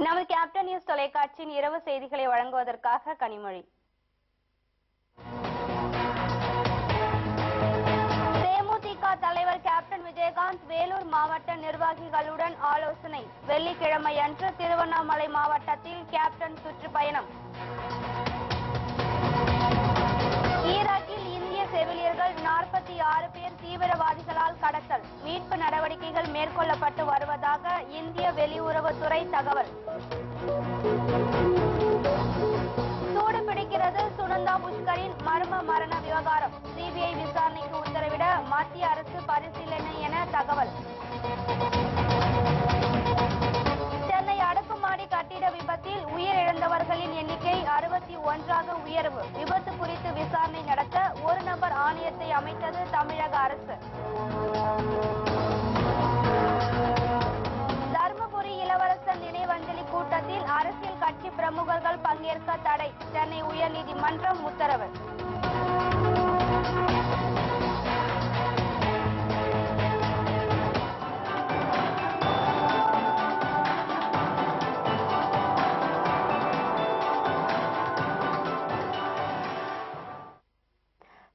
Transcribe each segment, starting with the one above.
நமது captain news தொலைக்காட்சியின் இரவு செய்திகளை வழங்குவதற்காக கனிமொழி. தேமுதிக தலைவர் கேப்டன் விஜயகாந்த் வேலூர் மாவட்ட நிர்வாகிகளுடன் ஆலோசனை. வெள்ளிக்கிழமை அன்று திருவண்ணாமலை மாவட்டத்தில் கேப்டன் சுற்றுப்பயணம். ஈராக்கில் இந்திய செவிலியர்கள் 46 பேர் தீவிரவாதிகளால் கடத்தல். மீட்பு நடவடிக்கைகள் மேற்கொள்ளப்பட்டு வருவதாக இந்திய வெளியுறவுத்துறை தகவல். சூடுபிடிக்கிறது சுனந்தா புஷ்கரின் மர்ம மரண விவகாரம். சிபிஐ விசாரணைக்கு உத்தரவிட மத்திய அரசு பரிசீலனை என தகவல். சென்னை அடுக்குமாடி கட்டிட விபத்தில் உயிரிழந்தவர்களின் எண்ணிக்கை 61ஆக உயர்வு. விபத்து குறித்து விசாரணை நடத்த ஒரு நபர் ஆணையத்தை அமைத்தது தமிழக அரசு. தர்மபுரி இளவரசர் நினைவஞ்சலி கூட்டத்தில் அரசியல் கட்சி பிரமுகர்கள் பங்கேற்க தடை. சென்னை உயர்நீதிமன்றம் உத்தரவு.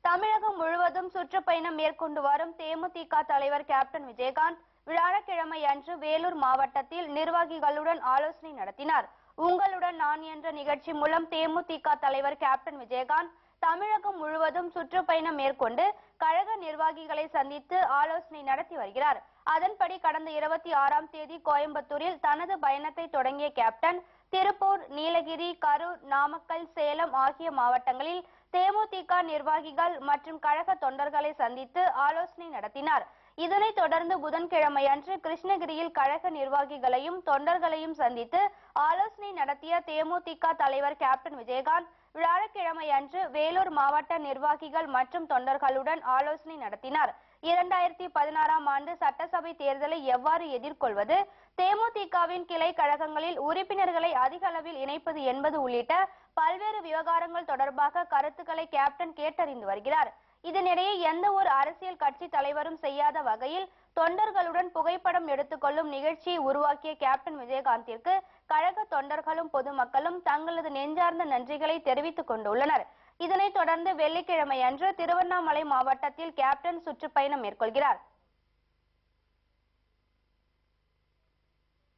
தமிழகம் முழுவதும் சுற்றுப்பயணம் மேற்கொண்டு வரும் தேமுதிக தலைவர் கேப்டன் விஜயகாந்த் வியாழக்கிழமை அன்று வேலூர் மாவட்டத்தில் நிர்வாகிகளுடன் ஆலோசனை நடத்தினார். உங்களுடன் நான் என்ற நிகழ்ச்சி மூலம் தேமுதிக தலைவர் கேப்டன் விஜயகாந்த் தமிழகம் முழுவதும் சுற்றுப்பயணம் மேற்கொண்டு கழக நிர்வாகிகளை சந்தித்து ஆலோசனை நடத்தி வருகிறார். அதன்படி கடந்த 26ஆம் தேதி கோயம்புத்தூரில் தனது பயணத்தை தொடங்கிய கேப்டன் திருப்பூர், நீலகிரி, கரூர், நாமக்கல், சேலம் ஆகிய மாவட்டங்களில் தேமுதிக நிர்வாகிகள் மற்றும் கழக தொண்டர்களை சந்தித்து ஆலோசனை நடத்தினார். இதனைத் தொடர்ந்து புதன்கிழமை அன்று கிருஷ்ணகிரியில் கழக நிர்வாகிகளையும் தொண்டர்களையும் சந்தித்து ஆலோசனை நடத்திய தேமுதிக தலைவர் கேப்டன் விஜயகாந்த் வியாழக்கிழமை அன்று வேலூர் மாவட்ட நிர்வாகிகள் மற்றும் தொண்டர்களுடன் ஆலோசனை நடத்தினார். 2016ஆம் ஆண்டு சட்டசபை தேர்தலை எவ்வாறு எதிர்கொள்வது, தேமுதிகவின் கிளை கழகங்களில் உறுப்பினர்களை அதிக அளவில் இணைப்பது என்பது உள்ளிட்ட பல்வேறு விவகாரங்கள் தொடர்பாக கருத்துக்களை கேப்டன் கேட்டறிந்து வருகிறார். இதனிடையே எந்த ஒரு அரசியல் கட்சி தலைவரும் செய்யாத வகையில் தொண்டர்களுடன் புகைப்படம் எடுத்துக்கொள்ளும் நிகழ்ச்சியை உருவாக்கிய கேப்டன் விஜயகாந்திற்கு கழக தொண்டர்களும் பொதுமக்களும் தங்களது நெஞ்சார்ந்த நன்றிகளை தெரிவித்துக் கொண்டுள்ளனர். இதனைத் தொடர்ந்து வெள்ளிக்கிழமை அன்று திருவண்ணாமலை மாவட்டத்தில் கேப்டன் சுற்றுப்பயணம் மேற்கொள்கிறார்.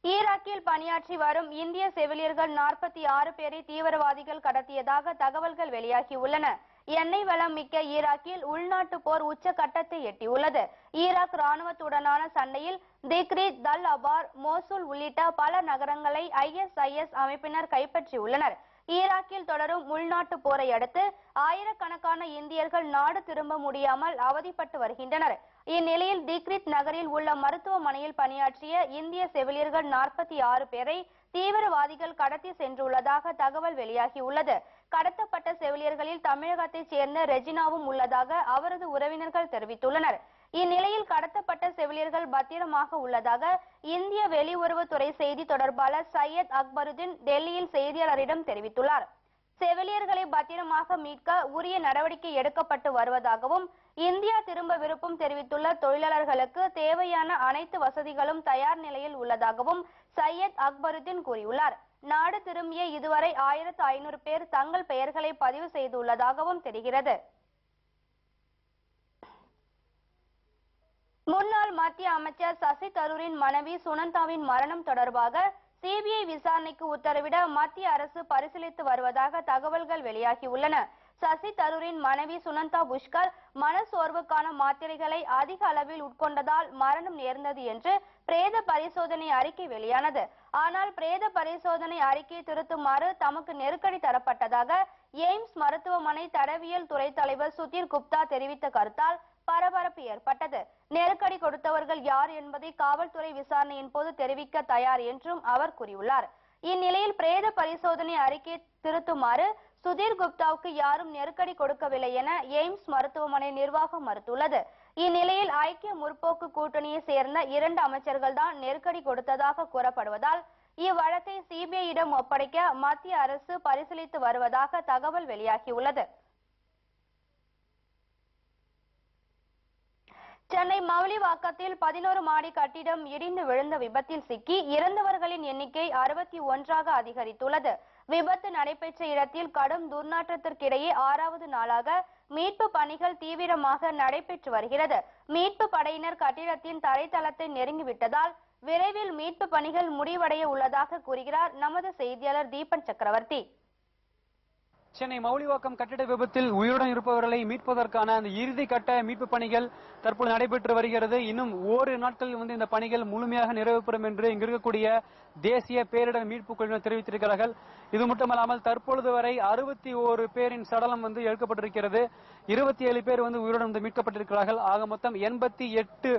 ஈராக்கில் பணியாற்றி வரும் இந்திய செவிலியர்கள் 46 பேரை தீவிரவாதிகள் கடத்தியதாக தகவல்கள் வெளியாகியுள்ளன. எண்ணெய் வளம் மிக்க ஈராக்கில் உள்நாட்டு போர் உச்சகட்டத்தை எட்டியுள்ளது. ஈராக் ராணுவத்துடனான சண்டையில் திக்ரித், தல் அபார், மோசூல் உள்ளிட்ட பல நகரங்களை ISIS அமைப்பினர் கைப்பற்றியுள்ளனர். ஈராக்கில் தொடரும் உள்நாட்டு போரை அடுத்து ஆயிரக்கணக்கான இந்தியர்கள் நாடு திரும்ப முடியாமல் அவதிப்பட்டு வருகின்றனர். இந்நிலையில் திக்ரித் நகரில் உள்ள மருத்துவமனையில் பணியாற்றிய இந்திய செவிலியர்கள் 46 பேரை தீவிரவாதிகள் கடத்தி சென்றுள்ளதாக தகவல் வெளியாகியுள்ளது. கடத்தப்பட்ட செவிலியர்களில் தமிழகத்தைச் சேர்ந்த ரெஜினாவும் உள்ளதாக அவரது உறவினர்கள் தெரிவித்துள்ளனர். இந்நிலையில் கடத்தப்பட்ட செவிலியர்கள் பத்திரமாக உள்ளதாக இந்திய வெளியுறவுத்துறை செய்தி தொடர்பாளர் சையத் அக்பருதீன் டெல்லியில் செய்தியாளரிடம் தெரிவித்துள்ளார். செவிலியர்களை பத்திரமாக மீட்க உரிய நடவடிக்கை எடுக்கப்பட்டு வருவதாகவும் இந்தியா திரும்ப விருப்பம் தெரிவித்துள்ள தொழிலாளர்களுக்கு தேவையான அனைத்து வசதிகளும் தயார் நிலையில் உள்ளதாகவும் சையத் அக்பருதீன் கூறியுள்ளார். நாடு திரும்பிய இதுவரை 1500 பேர் தங்கள் பெயர்களை பதிவு செய்துள்ளதாகவும் தெரிகிறது. முன்னாள் மத்திய அமைச்சர் சசி தரூரின் மனைவி சுனந்தாவின் மரணம் தொடர்பாக சிபிஐ விசாரணைக்கு உத்தரவிட மத்திய அரசு பரிசீலித்து வருவதாக தகவல்கள் வெளியாகியுள்ளன. சசி தரூரின் மனைவி சுனந்தா புஷ்கர் மனசோர்வுக்கான மாத்திரைகளை அதிக அளவில் உட்கொண்டதால் மரணம் நேர்ந்தது என்று பிரேத பரிசோதனை அறிக்கை வெளியானது. ஆனால் பிரேத பரிசோதனை அறிக்கை திருத்துமாறு தமக்கு நெருக்கடி தரப்பட்டதாக எய்ம்ஸ் மருத்துவமனை தடவியல் துறை தலைவர் சுதீர் குப்தா தெரிவித்த கருத்தால் பரபரப்பு ஏற்பட்டது. நெருக்கடி கொடுத்தவர்கள் யார் என்பதை காவல்துறை விசாரணையின் போது தெரிவிக்க தயார் என்றும் அவர் கூறியுள்ளார். இந்நிலையில் பிரேத பரிசோதனை அறிக்கை திருத்துமாறு சுதீர் குப்தாவுக்கு யாரும் நெருக்கடி கொடுக்கவில்லை என எய்ம்ஸ் மருத்துவமனை நிர்வாகம் மறுத்துள்ளது. இந்நிலையில் ஐக்கிய முற்போக்கு கூட்டணியை சேர்ந்த 2 அமைச்சர்கள் தான் நெருக்கடி கொடுத்ததாக கூறப்படுவதால் இவ்வழக்கை சிபிஐயிடம் ஒப்படைக்க மத்திய அரசு பரிசீலித்து வருவதாக தகவல் வெளியாகியுள்ளது. சென்னை மவுலிவாக்கத்தில் 11 மாடி கட்டிடம் இடிந்து விழுந்த விபத்தில் சிக்கி இறந்தவர்களின் எண்ணிக்கை 61ஆக அதிகரித்துள்ளது. விபத்து நடைபெற்ற இடத்தில் கடும் துர்நாற்றத்திற்கிடையே 6வது நாளாக மீட்பு பணிகள் தீவிரமாக நடைபெற்று வருகிறது. மீட்பு படையினர் கட்டிடத்தின் தரைத்தளத்தை நெருங்கிவிட்டதால் விரைவில் மீட்பு பணிகள் முடிவடைய உள்ளதாக கூறுகிறார் நமது செய்தியாளர் தீபன் சக்கரவர்த்தி. சென்னை மவுலிவாக்கம் கட்டிட விபத்தில் உயிருடன் இருப்பவர்களை மீட்பதற்கான அந்த இறுதி கட்ட மீட்பு பணிகள் தற்போது நடைபெற்று வருகிறது. இன்னும் ஓரிரு நாட்களில் இந்த பணிகள் முழுமையாக நிறைவு பெறும் என்று இங்கு இருக்கக்கூடிய தேசிய பேரிடர் மீட்பு குழுவினர் தெரிவித்திருக்கிறார்கள். இது மட்டுமல்லாமல் தற்பொழுது வரை 61 பேரின் சடலம் எடுக்கப்பட்டிருக்கிறது. 27 பேர் உயிருடன் மீட்கப்பட்டிருக்கிறார்கள். ஆக மொத்தம் 88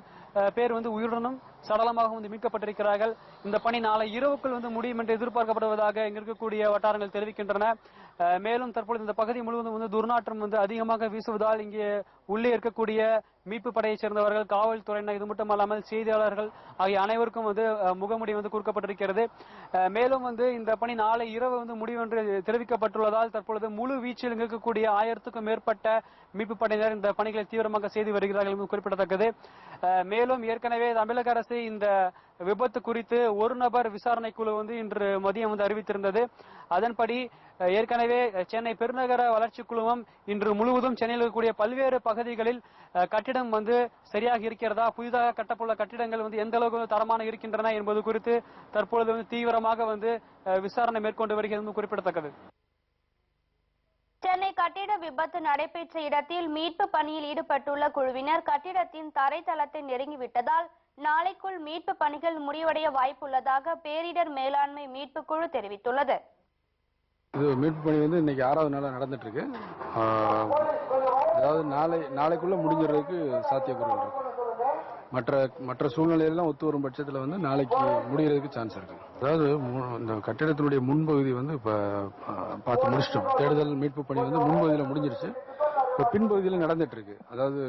பேர் உயிருடனும் சடலமாக மீட்கப்பட்டிருக்கிறார்கள். இந்த பணி நாளை இரவுக்குள் முடியும் என்று எதிர்பார்க்கப்படுவதாக இங்கு இருக்கக்கூடிய வட்டாரங்கள் தெரிவிக்கின்றன. மேலும் தற்பொழுது இந்த பகுதி முழுவதும் துர்நாற்றம் அதிகமாக வீசுவதால் இங்கே உள்ளே இருக்கக்கூடிய மீட்பு படையைச் சேர்ந்தவர்கள், காவல்துறையினர், இது மட்டுமல்லாமல் செய்தியாளர்கள் ஆகிய அனைவருக்கும் முகமுடி கொடுக்கப்பட்டிருக்கிறது. மேலும் இந்த பணி நாளை இரவு முடியும் என்று தெரிவிக்கப்பட்டுள்ளதால் தற்பொழுது முழு வீச்சில் இருக்கக்கூடிய 1000க்கும் மேற்பட்ட மீட்பு படையினர் இந்த பணிகளை தீவிரமாக செய்து வருகிறார்கள் என்பது குறிப்பிடத்தக்கது. மேலும் ஏற்கனவே தமிழக அரசு இந்த விபத்து குறித்து ஒரு நபர் விசாரணை குழு இன்று மதியம் அறிவித்திருந்தது. அதன்படி ஏற்கனவே சென்னை பெருநகர வளர்ச்சி குழுமம் இன்று முழுவதும் சென்னையில் இருக்கக்கூடிய பல்வேறு பகுதிகளில் கட்டிடம் சரியாக இருக்கிறதா, புதிதாக கட்டப்பட்டுள்ள கட்டிடங்கள் எந்த அளவுக்கு தரமான இருக்கின்றன என்பது குறித்து தற்பொழுது தீவிரமாக விசாரணை மேற்கொண்டு வருகிறது குறிப்பிடத்தக்கது. சென்னை கட்டிட விபத்து நடைபெற்ற இடத்தில் மீட்பு பணியில் ஈடுபட்டுள்ள குழுவினர் கட்டிடத்தின் தரைத்தளத்தை நெருங்கிவிட்டதால் நாளைக்குள் மீட்பு பணிகள் முடிவடைய வாய்ப்புள்ளதாக பேரிடர் மேலாண்மை மீட்பு குழு தெரிவித்துள்ளது. இது மீட்பு பணி இன்னைக்கு 6வது நாளா நடந்துட்டு இருக்கு. அதாவது நாளைக்குள்ள முடிஞ்சிடறதுக்கு சாத்தியக்கூறுகள் இருக்கு. மற்ற சூழ்நிலையெல்லாம் ஒத்து வரும் பட்சத்தில் நாளைக்கு முடிகிறதுக்கு சான்ஸ் இருக்கு. அதாவது இந்த கட்டிடத்தினுடைய முன்பகுதி இப்ப பார்த்து முடிச்சிட்டோம். தேடுதல் மீட்பு பணி முன்பகுதியில் முடிஞ்சிருச்சு. இப்ப பின்பகுதியில் நடந்துட்டு இருக்கு. அதாவது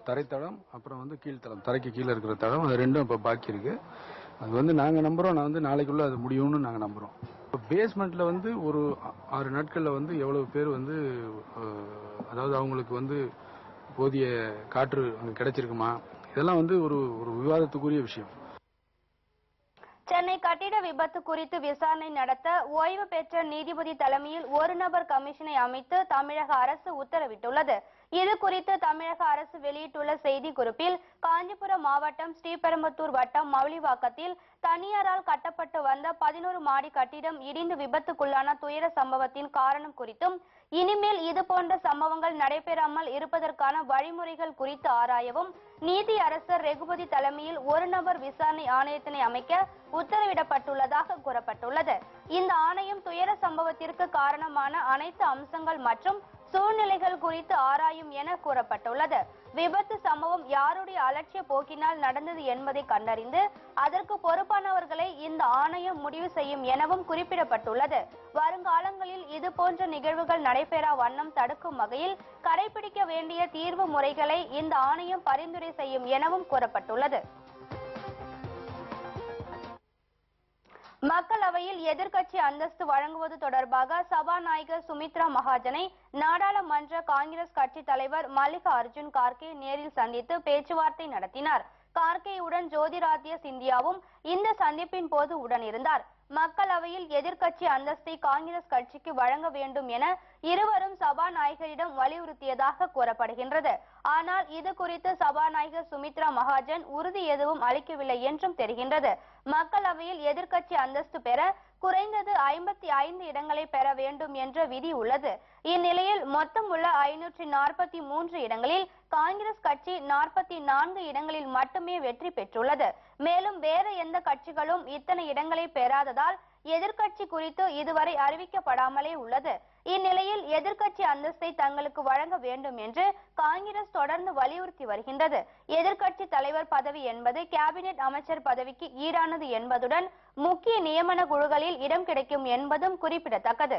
தரைத்தளம், அப்புறம் கீழ்த்தளம், தரைக்கு கீழே இருக்கிற தளம், அது ரெண்டும் இப்ப பாக்கி இருக்கு. அது நாங்க நம்புறோம், நாளைக்குள்ள அது முடியும்னு நாங்க நம்புறோம். பேஸ்மெண்ட்ல ஒரு 6 நாட்கள்ல எவ்வளவு பேர் அதாவது அவங்களுக்கு போதிய காற்று கிடைச்சிருக்குமா, இதெல்லாம் ஒரு விவாதத்துக்குரிய விஷயம். சென்னை கட்டிட விபத்து குறித்து விசாரணை நடத்த ஓய்வு பெற்ற நீதிபதி தலைமையில் ஒரு நபர் கமிஷனை அமைத்து தமிழக அரசு உத்தரவிட்டுள்ளது. இது குறித்து தமிழக அரசு வெளியிட்டுள்ள செய்தி குறிப்பில், காஞ்சிபுரம் மாவட்டம் ஸ்ரீபெரும்புத்தூர் வட்டம் மவுலிவாக்கத்தில் தனியாரால் கட்டப்பட்டு வந்த 11 மாடி கட்டிடம் இடிந்து விபத்துக்குள்ளான துயர சம்பவத்தின் காரணம் குறித்தும் இனிமேல் இதுபோன்ற சம்பவங்கள் நடைபெறாமல் இருப்பதற்கான வழிமுறைகள் குறித்து ஆராயவும் நீதி அரசர் ரெகுபதி தலைமையில் ஒரு நபர் விசாரணை ஆணையத்தினை அமைக்க உத்தரவிடப்பட்டுள்ளதாக கூறப்பட்டுள்ளது. இந்த ஆணையம் துயர சம்பவத்திற்கு காரணமான அனைத்து அம்சங்கள் மற்றும் சூழ்நிலைகள் குறித்து ஆராயும் என கூறப்பட்டுள்ளது. விபத்து சம்பவம் யாருடைய அலட்சிய போக்கினால் நடந்தது என்பதை கண்டறிந்து அதற்கு பொறுப்பானவர்களை இந்த ஆணையம் முடிவு செய்யும் எனவும் குறிப்பிடப்பட்டுள்ளது. வருங்காலங்களில் இதுபோன்ற நிகழ்வுகள் நடைபெறா வண்ணம் தடுக்கும் வகையில் கடைபிடிக்க வேண்டிய தீர்வு முறைகளை இந்த ஆணையம் பரிந்துரை செய்யும் எனவும் கூறப்பட்டுள்ளது. மக்களவையில் எதிர்க்கட்சி அந்தஸ்து வழங்குவது தொடர்பாக சபாநாயகர் சுமித்ரா மகாஜனை நாடாளுமன்ற காங்கிரஸ் கட்சி தலைவர் மல்லிகார்ஜுன் கார்கே நேரில் சந்தித்து பேச்சுவார்த்தை நடத்தினார். கார்கேயுடன் ஜோதிராத்ய சிந்தியாவும் இந்த சந்திப்பின் போது உடனிருந்தார். மக்களவையில் எதிர்க்கட்சி அந்தஸ்தை காங்கிரஸ் கட்சிக்கு வழங்க வேண்டும் என இருவரும் சபாநாயகரிடம் வலியுறுத்தியதாக கூறப்படுகின்றது. ஆனால் இது குறித்து சபாநாயகர் சுமித்ரா மகாஜன் உறுதி எதுவும் அளிக்கவில்லை என்றும் தெரிகின்றது. மக்களவையில் எதிர்க்கட்சி அந்தஸ்து பெற குறைந்தது 55 இடங்களை பெற வேண்டும் என்ற விதி உள்ளது. இந்நிலையில் மொத்தம் உள்ள 543 இடங்களில் காங்கிரஸ் கட்சி 44 இடங்களில் மட்டுமே வெற்றி பெற்றுள்ளது. மேலும் வேறு எந்த கட்சிகளும் இத்தனை இடங்களை பெறாததால் எதிர்க்கட்சி குறித்து இதுவரை அறிவிக்கப்படாமலே உள்ளது. இந்நிலையில் எதிர்க்கட்சி அந்தஸ்தை தங்களுக்கு வழங்க வேண்டும் என்று காங்கிரஸ் தொடர்ந்து வலியுறுத்தி வருகின்றது. எதிர்க்கட்சி தலைவர் பதவி என்பது கேபினெட் அமைச்சர் பதவிக்கு ஈடானது என்பதுடன் முக்கிய நியமன குழுக்களில் இடம் கிடைக்கும் என்பதும் குறிப்பிடத்தக்கது.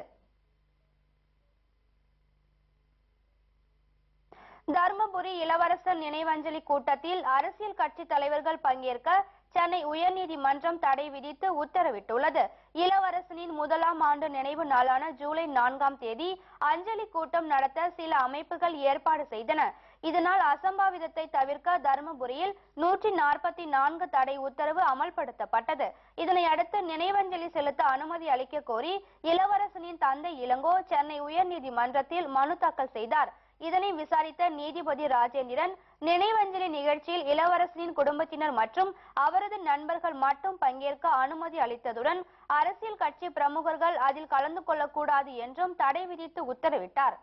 தர்மபுரி இளவரசர் நினைவஞ்சலி கூட்டத்தில் அரசியல் கட்சி தலைவர்கள் பங்கேற்க சென்னை உயர்நீதிமன்றம் தடை விதித்து உத்தரவிட்டுள்ளது. இளவரசனின் முதலாம் ஆண்டு நினைவு நாளான ஜூலை 4ஆம் தேதி அஞ்சலி கூட்டம் நடத்த சில அமைப்புகள் ஏற்பாடு செய்தன. இதனால் அசம்பாவிதத்தை தவிர்க்க தருமபுரியில் 144 தடை உத்தரவு அமல்படுத்தப்பட்டது. இதனை அடுத்து நினைவஞ்சலி செலுத்த அனுமதி அளிக்க கோரி இளவரசனின் தந்தை இளங்கோ சென்னை உயர்நீதிமன்றத்தில் மனு தாக்கல் செய்தார். இதனை விசாரித்த நீதிபதி ராஜேந்திரன் நினைவஞ்சலி நிகழ்ச்சியில் இளவரசனின் குடும்பத்தினர் மற்றும் அவரது நண்பர்கள் மட்டும் பங்கேற்க அனுமதி அளித்ததுடன் அரசியல் கட்சி பிரமுகர்கள் அதில் கலந்து கொள்ளக்கூடாது என்றும் தடை விதித்து உத்தரவிட்டார்.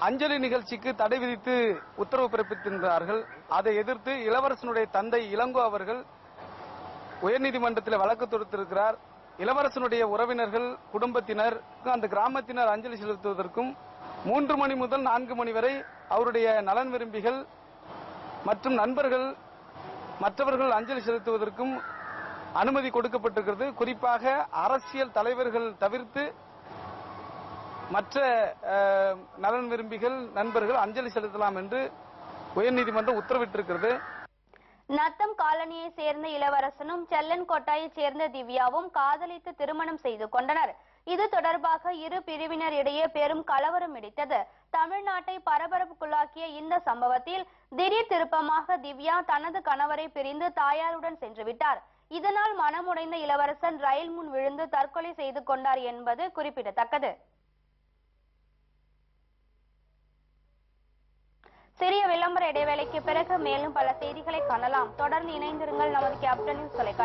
அஞ்சலி நிகழ்ச்சிக்கு தடை விதித்து உத்தரவு பிறப்பித்திருந்தார்கள். அதை எதிர்த்து இளவரசனுடைய தந்தை இளங்கோ அவர்கள் உயர்நீதிமன்றத்தில் வழக்கு தொடுத்திருக்கிறார். இளவரசனுடைய உறவினர்கள், குடும்பத்தினர், அந்த கிராமத்தினர் அஞ்சலி செலுத்துவதற்கும் 3 மணி முதல் 4 மணி வரை அவருடைய நலன் விரும்பிகள் மற்றும் நண்பர்கள் மற்றவர்கள் அஞ்சலி செலுத்துவதற்கும் அனுமதி கொடுக்கப்பட்டிருக்கிறது. குறிப்பாக அரசியல் தலைவர்கள் தவிர்த்து மற்ற நலன் விரும்பிகள், நண்பர்கள் அஞ்சலி செலுத்தலாம் என்று உயர்நீதிமன்றம் உத்தரவிட்டிருக்கிறது. நத்தம் காலனியை சேர்ந்த இளவரசனும் செல்லன்கோட்டாயை சேர்ந்த திவ்யாவும் காதலித்து திருமணம் செய்து கொண்டனர். இது தொடர்பாக இரு பிரிவினர் இடையே பெரும் கலவரம் வெடித்தது. தமிழ்நாட்டை பரபரப்புக்குள்ளாக்கிய இந்த சம்பவத்தில் திடீர் திருப்பமாக திவ்யா தனது கணவரை பிரிந்து தாயாருடன் சென்று விட்டார். இதனால் மனமுடைந்த இளவரசன் ரயில் முன் விழுந்து தற்கொலை செய்து கொண்டார் என்பது குறிப்பிடத்தக்கது. சிறிய விளம்பர இடைவேளைக்கு பிறகு மேலும் பல செய்திகளை காணலாம். தொடர்ந்து இணைந்திருங்கள் நமது கேப்டன் நியூஸ் தொலைக்காட்சி.